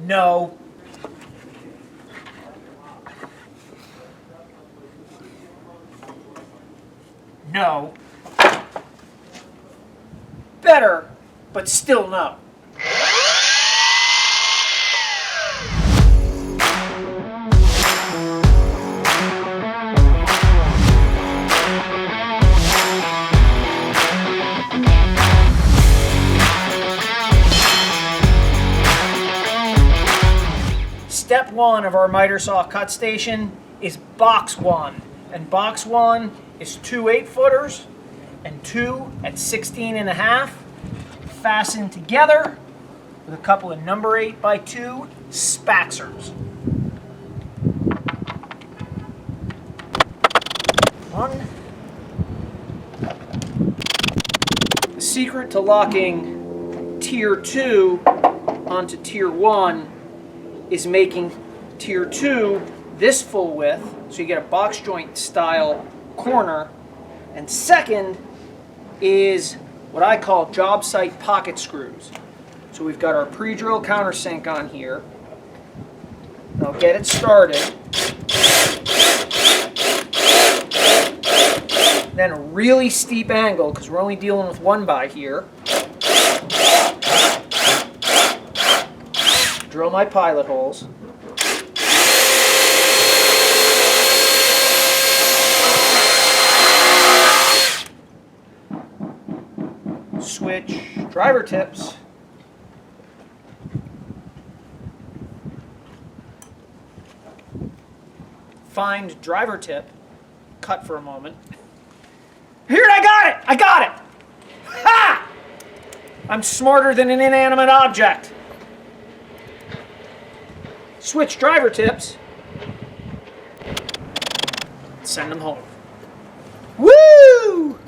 No. No. Better, but still no. Step one of our miter saw cut station is box one. And box one is two 8-footers and two at 16 and a half, fastened together with a couple of number 8x2 spaxers. One. The secret to locking tier 2 onto tier 1 is making tier 2 this full width, so you get a box joint style corner. And second is what I call job site pocket screws. So we've got our pre-drill countersink on here. I'll get it started. Then a really steep angle, because we're only dealing with 1x here. Drill my pilot holes. Switch driver tips. Find driver tip. Cut for a moment. Here, I got it! I got it! Ha! I'm smarter than an inanimate object. Switch driver tips. Send them home. Woo!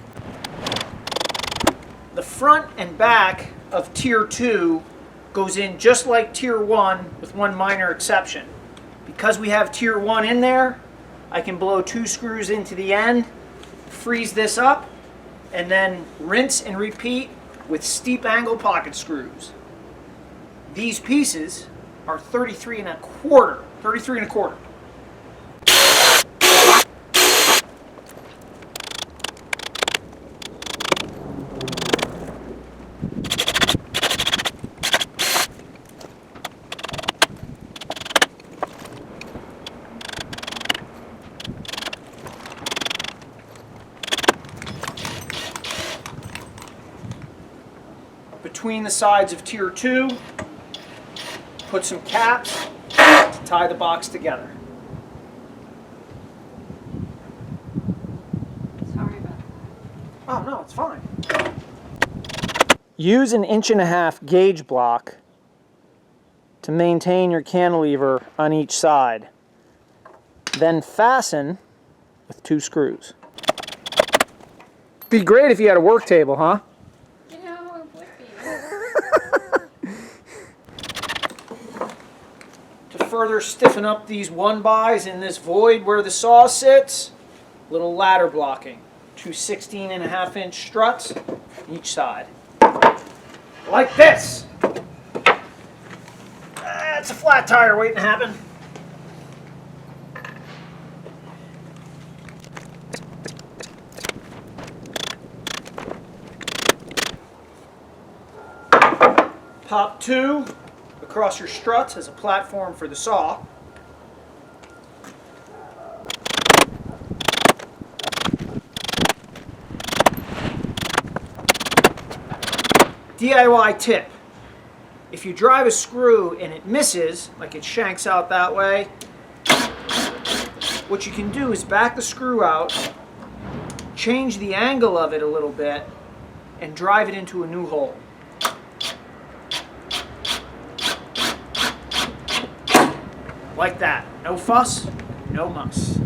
The front and back of tier 2 goes in just like tier 1 with one minor exception. Because we have tier 1 in there, I can blow 2 screws into the end, freeze this up, and then rinse and repeat with steep angle pocket screws. These pieces are 33 and a quarter. Between the sides of tier 2, put some caps to tie the box together. Sorry about that. Oh, no, it's fine. Use an 1.5-inch gauge block to maintain your cantilever on each side. Then fasten with 2 screws. Be great if you had a work table, huh? To further stiffen up these 1x's in this void where the saw sits, little ladder blocking. 2 16.5-inch struts each side. Like this. That's a flat tire waiting to happen. Pop 2 across your struts as a platform for the saw. DIY tip. If you drive a screw and it misses, like it shanks out that way, what you can do is back the screw out, change the angle of it a little bit, and drive it into a new hole. Like that. No fuss, no muss.